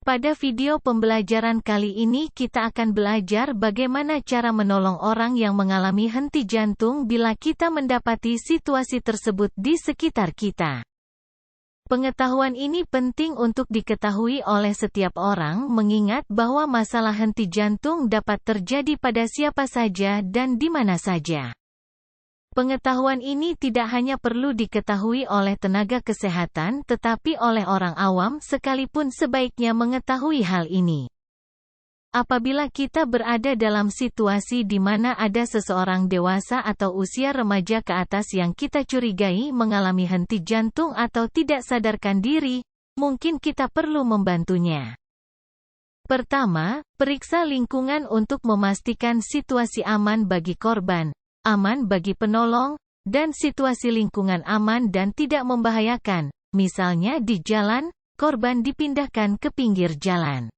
Pada video pembelajaran kali ini kita akan belajar bagaimana cara menolong orang yang mengalami henti jantung bila kita mendapati situasi tersebut di sekitar kita. Pengetahuan ini penting untuk diketahui oleh setiap orang mengingat bahwa masalah henti jantung dapat terjadi pada siapa saja dan di mana saja. Pengetahuan ini tidak hanya perlu diketahui oleh tenaga kesehatan tetapi oleh orang awam sekalipun sebaiknya mengetahui hal ini. Apabila kita berada dalam situasi di mana ada seseorang dewasa atau usia remaja ke atas yang kita curigai mengalami henti jantung atau tidak sadarkan diri, mungkin kita perlu membantunya. Pertama, periksa lingkungan untuk memastikan situasi aman bagi korban, aman bagi penolong, dan situasi lingkungan aman dan tidak membahayakan. Misalnya di jalan, korban dipindahkan ke pinggir jalan.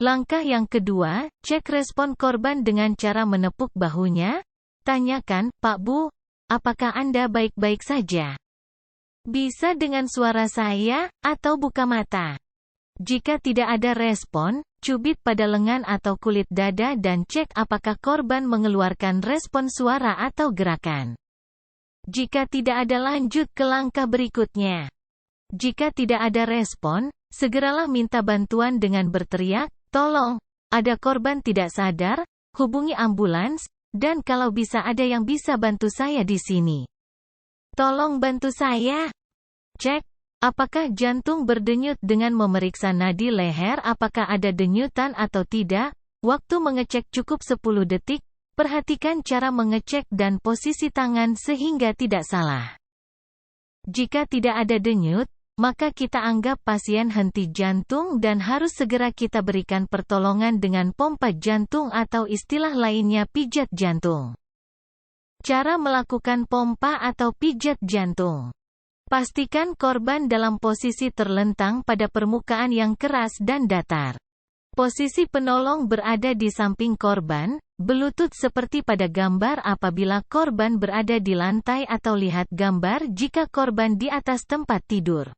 Langkah yang kedua, cek respon korban dengan cara menepuk bahunya. Tanyakan, "Pak Bu, apakah Anda baik-baik saja? Bisa dengan suara saya, atau buka mata?" Jika tidak ada respon, cubit pada lengan atau kulit dada dan cek apakah korban mengeluarkan respon suara atau gerakan. Jika tidak ada, lanjut ke langkah berikutnya. Jika tidak ada respon, segeralah minta bantuan dengan berteriak, "Tolong, ada korban tidak sadar, hubungi ambulans, dan kalau bisa ada yang bisa bantu saya di sini. Tolong bantu saya." Cek apakah jantung berdenyut dengan memeriksa nadi leher, apakah ada denyutan atau tidak. Waktu mengecek cukup 10 detik, perhatikan cara mengecek dan posisi tangan sehingga tidak salah. Jika tidak ada denyut, maka kita anggap pasien henti jantung dan harus segera kita berikan pertolongan dengan pompa jantung atau istilah lainnya pijat jantung. Cara melakukan pompa atau pijat jantung. Pastikan korban dalam posisi terlentang pada permukaan yang keras dan datar. Posisi penolong berada di samping korban, berlutut seperti pada gambar apabila korban berada di lantai atau lihat gambar jika korban di atas tempat tidur.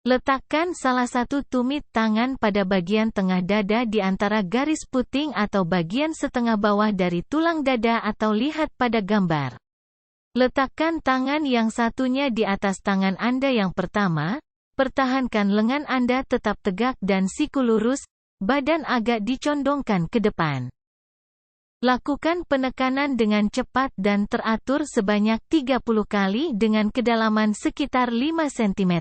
Letakkan salah satu tumit tangan pada bagian tengah dada di antara garis puting atau bagian setengah bawah dari tulang dada atau lihat pada gambar. Letakkan tangan yang satunya di atas tangan Anda yang pertama, pertahankan lengan Anda tetap tegak dan siku lurus, badan agak dicondongkan ke depan. Lakukan penekanan dengan cepat dan teratur sebanyak 30 kali dengan kedalaman sekitar 5 cm.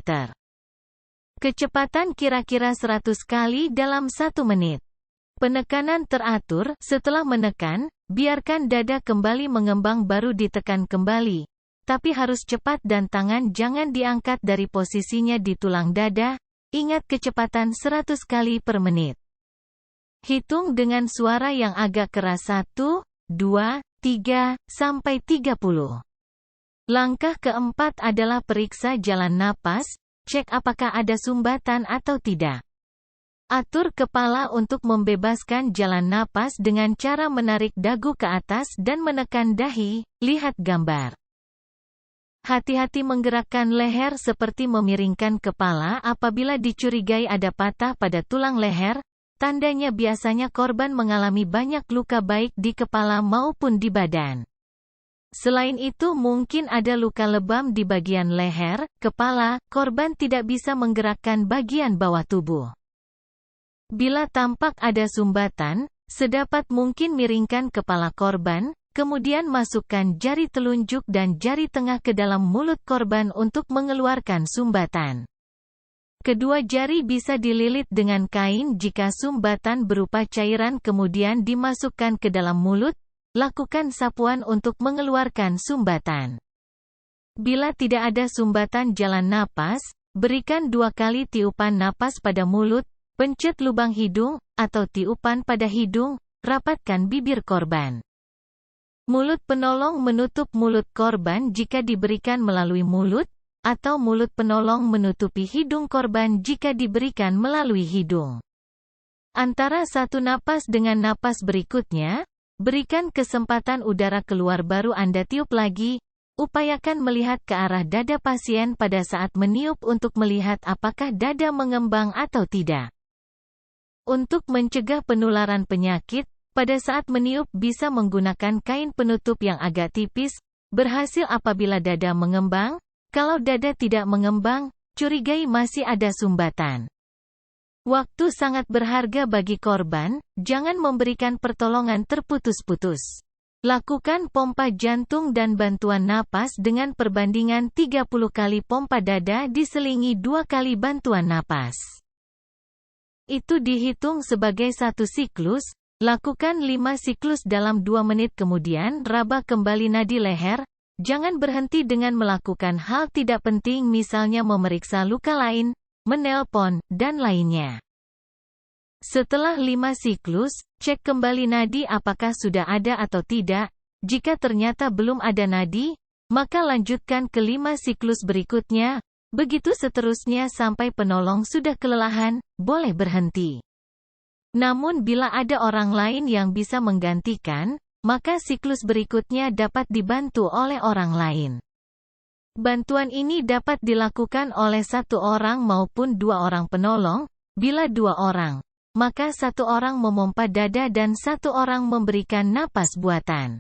Kecepatan kira-kira 100 kali dalam 1 menit. Penekanan teratur. Setelah menekan, biarkan dada kembali mengembang baru ditekan kembali. Tapi harus cepat dan tangan jangan diangkat dari posisinya di tulang dada. Ingat kecepatan 100 kali per menit. Hitung dengan suara yang agak keras 1, 2, 3, sampai 30. Langkah keempat adalah periksa jalan napas. Cek apakah ada sumbatan atau tidak. Atur kepala untuk membebaskan jalan napas dengan cara menarik dagu ke atas dan menekan dahi. Lihat gambar. Hati-hati menggerakkan leher seperti memiringkan kepala apabila dicurigai ada patah pada tulang leher. Tandanya biasanya korban mengalami banyak luka baik di kepala maupun di badan. Selain itu mungkin ada luka lebam di bagian leher, kepala. Korban tidak bisa menggerakkan bagian bawah tubuh. Bila tampak ada sumbatan, sedapat mungkin miringkan kepala korban, kemudian masukkan jari telunjuk dan jari tengah ke dalam mulut korban untuk mengeluarkan sumbatan. Kedua jari bisa dililit dengan kain jika sumbatan berupa cairan kemudian dimasukkan ke dalam mulut. Lakukan sapuan untuk mengeluarkan sumbatan. Bila tidak ada sumbatan jalan napas, berikan 2 kali tiupan napas pada mulut, pencet lubang hidung, atau tiupan pada hidung, rapatkan bibir korban. Mulut penolong menutup mulut korban jika diberikan melalui mulut, atau mulut penolong menutupi hidung korban jika diberikan melalui hidung. Antara satu napas dengan napas berikutnya, berikan kesempatan udara keluar baru Anda tiup lagi. Upayakan melihat ke arah dada pasien pada saat meniup untuk melihat apakah dada mengembang atau tidak. Untuk mencegah penularan penyakit, pada saat meniup bisa menggunakan kain penutup yang agak tipis, berhasil apabila dada mengembang. Kalau dada tidak mengembang, curigai masih ada sumbatan. Waktu sangat berharga bagi korban, jangan memberikan pertolongan terputus-putus. Lakukan pompa jantung dan bantuan napas dengan perbandingan 30 kali pompa dada diselingi 2 kali bantuan napas. Itu dihitung sebagai satu siklus, lakukan 5 siklus dalam 2 menit kemudian raba kembali nadi leher, jangan berhenti dengan melakukan hal tidak penting misalnya memeriksa luka lain, menelpon, dan lainnya. Setelah 5 siklus, cek kembali nadi apakah sudah ada atau tidak. Jika ternyata belum ada nadi, maka lanjutkan ke 5 siklus berikutnya. Begitu seterusnya sampai penolong sudah kelelahan, boleh berhenti. Namun bila ada orang lain yang bisa menggantikan, maka siklus berikutnya dapat dibantu oleh orang lain. Bantuan ini dapat dilakukan oleh 1 orang maupun 2 orang penolong. Bila 2 orang, maka 1 orang memompa dada dan 1 orang memberikan napas buatan.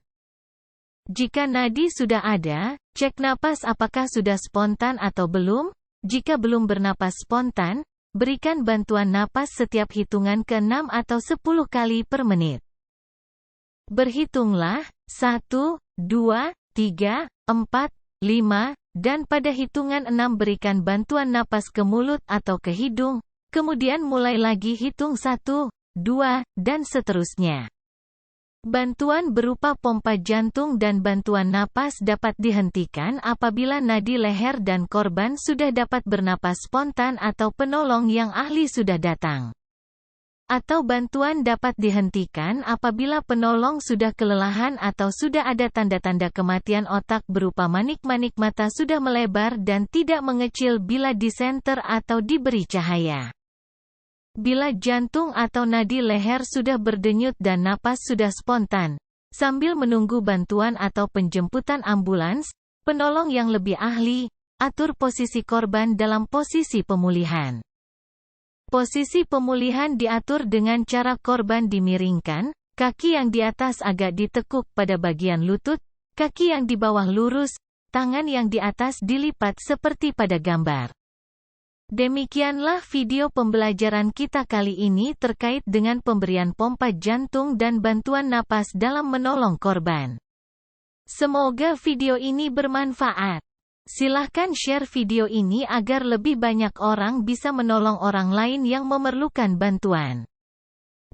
Jika nadi sudah ada, cek napas apakah sudah spontan atau belum. Jika belum bernapas spontan, berikan bantuan napas setiap hitungan ke-6 atau 10 kali per menit. Berhitunglah, 1, 2, 3, 4, 5, dan pada hitungan 6 berikan bantuan napas ke mulut atau ke hidung, kemudian mulai lagi hitung 1, 2, dan seterusnya. Bantuan berupa pompa jantung dan bantuan napas dapat dihentikan apabila nadi leher dan korban sudah dapat bernapas spontan atau penolong yang ahli sudah datang. Atau bantuan dapat dihentikan apabila penolong sudah kelelahan atau sudah ada tanda-tanda kematian otak berupa manik-manik mata sudah melebar dan tidak mengecil bila disenter atau diberi cahaya. Bila jantung atau nadi leher sudah berdenyut dan napas sudah spontan, sambil menunggu bantuan atau penjemputan ambulans, penolong yang lebih ahli, atur posisi korban dalam posisi pemulihan. Posisi pemulihan diatur dengan cara korban dimiringkan, kaki yang di atas agak ditekuk pada bagian lutut, kaki yang di bawah lurus, tangan yang di atas dilipat seperti pada gambar. Demikianlah video pembelajaran kita kali ini terkait dengan pemberian pompa jantung dan bantuan napas dalam menolong korban. Semoga video ini bermanfaat. Silahkan share video ini agar lebih banyak orang bisa menolong orang lain yang memerlukan bantuan.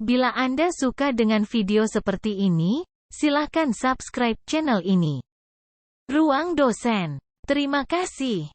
Bila Anda suka dengan video seperti ini, silahkan subscribe channel ini. Ruang Dosen. Terima kasih.